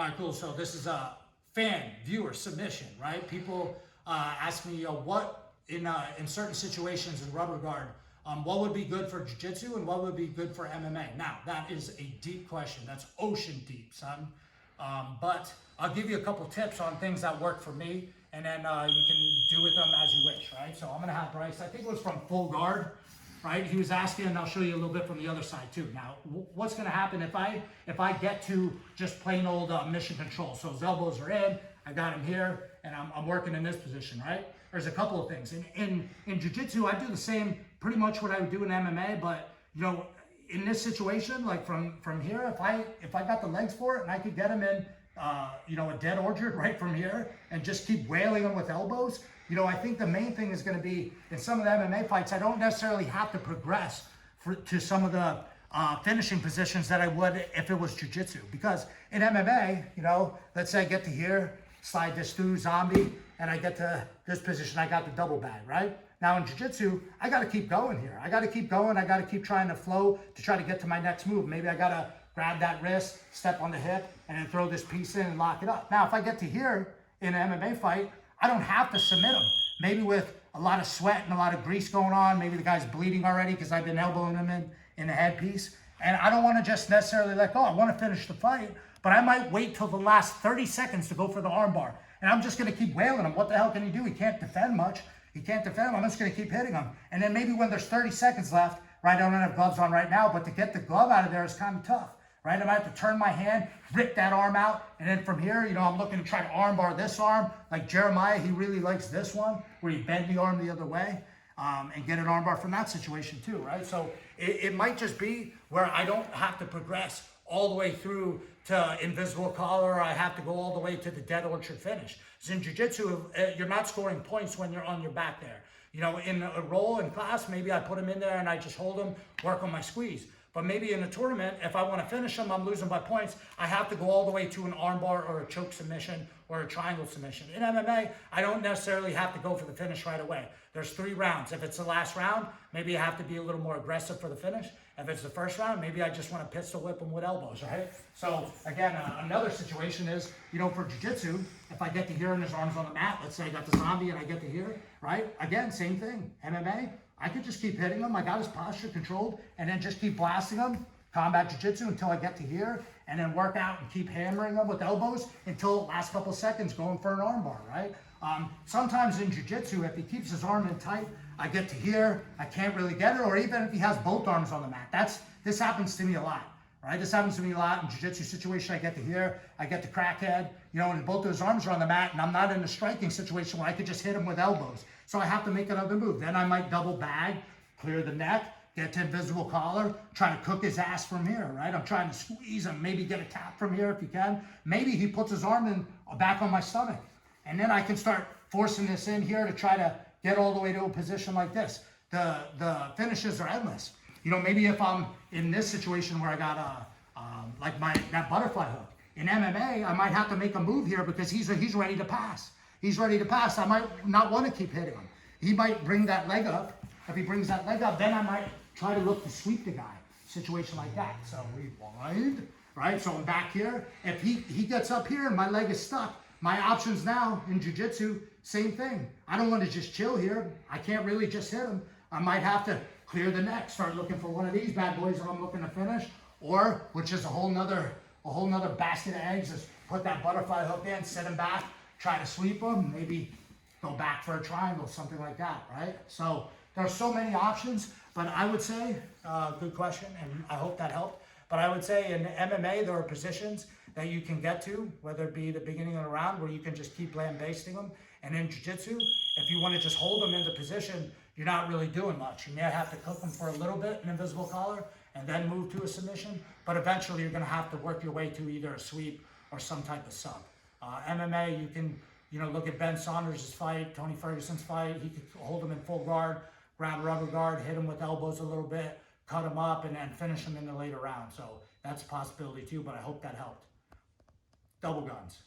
All right, cool. So this is a fan viewer submission, right? People ask me what in certain situations in rubber guard, what would be good for jiu-jitsu and what would be good for MMA? Now, that is a deep question. That's ocean deep, son. But I'll give you a couple tips on things that work for me, and then you can do with them as you wish, right? So I'm going to have Bryce, I think it was from Full Guard, right? He was asking, and I'll show you a little bit from the other side too. Now, what's going to happen if I get to just plain old mission control? So his elbows are in, I got him here, and I'm working in this position, right? There's a couple of things. In jiu-jitsu, I do the same, pretty much what I would do in MMA, but you know, in this situation, like from here, if I got the legs for it and I could get him in, you know, a dead orchard right from here and just keep wailing him with elbows, you know, I think the main thing is going to be in some of the MMA fights, I don't necessarily have to progress to some of the finishing positions that I would if it was jiu-jitsu. Because in MMA, you know, let's say I get to here, slide this through zombie, and I get to this position, I got the double bag, right? Now in jiu-jitsu, I got to keep going here. I got to keep going. I got to keep trying to flow to try to get to my next move. Maybe I got to grab that wrist, step on the hip, and then throw this piece in and lock it up. Now, if I get to here in an MMA fight, I don't have to submit him. Maybe with a lot of sweat and a lot of grease going on, maybe the guy's bleeding already because I've been elbowing him in the headpiece. And I don't want to just necessarily let go. I want to finish the fight, but I might wait till the last 30 seconds to go for the armbar. And I'm just going to keep wailing him. What the hell can he do? He can't defend much. He can't defend him. I'm just going to keep hitting him. And then maybe when there's 30 seconds left, right, I don't have gloves on right now, but to get the glove out of there is kind of tough, right? I might have to turn my hand, rip that arm out, and then from here, you know, I'm looking to try to armbar this arm. Like Jeremiah, he really likes this one, where you bend the arm the other way and get an armbar from that situation too, right? So it might just be where I don't have to progress all the way through to invisible collar, or I have to go all the way to the dead orchard finish. So in jiu-jitsu, you're not scoring points when you're on your back there. You know, in a roll in class, maybe I put him in there and I just hold him, work on my squeeze. But maybe in a tournament, if I want to finish him, I'm losing by points, I have to go all the way to an armbar or a choke submission or a triangle submission. In MMA, I don't necessarily have to go for the finish right away. There's 3 rounds. If it's the last round, maybe I have to be a little more aggressive for the finish. If it's the first round, maybe I just want to pistol whip him with elbows, right? So again, another situation is, you know, for jiu-jitsu, if I get to here and his arm's on the mat, let's say I got the zombie and I get to here, right? Again, same thing. MMA, I could just keep hitting him. I got his posture controlled and then just keep blasting him, combat jiu-jitsu until I get to here, and then work out and keep hammering him with elbows until the last couple seconds going for an armbar, right? Sometimes in jiu-jitsu, if he keeps his arm in tight, I get to here, I can't really get it, or even if he has both arms on the mat. This happens to me a lot, right? This happens to me a lot in jiu-jitsu situation. I get to here, I get to crackhead, you know, and both of his arms are on the mat, and I'm not in a striking situation where I could just hit him with elbows. So I have to make another move. Then I might double bag, clear the neck, get to invisible collar, try to cook his ass from here, right? I'm trying to squeeze him, maybe get a tap from here if you can. Maybe he puts his arm in back on my stomach. And then I can start forcing this in here to try to get all the way to a position like this. The finishes are endless. You know, maybe if I'm in this situation where I got like that butterfly hook. In MMA, I might have to make a move here because he's ready to pass. He's ready to pass. I might not want to keep hitting him. He might bring that leg up. If he brings that leg up, then I might try to look to sweep the guy. Situation like that. So rewind, right? So I'm back here. If he gets up here and my leg is stuck, my options now in jiu-jitsu, same thing. I don't want to just chill here. I can't really just hit him. I might have to clear the neck, start looking for one of these bad boys that I'm looking to finish, or which is a whole nother basket of eggs, is put that butterfly hook in, sit him back, try to sweep him, maybe go back for a triangle, something like that, right? So there's so many options, but I would say, good question, and I hope that helped. But I would say in MMA, there are positions that you can get to, whether it be the beginning of the round where you can just keep lambasting them. And in jiu-jitsu, if you want to just hold them in the position, you're not really doing much. You may have to cook them for a little bit in invisible collar and then move to a submission. But eventually, you're going to have to work your way to either a sweep or some type of sub. MMA, you can, you know, look at Ben Saunders' fight, Tony Ferguson's fight. He could hold him in full guard, grab rubber guard, hit him with elbows a little bit, cut him up, and then finish him in the later round. So that's a possibility too, but I hope that helped. Double guns.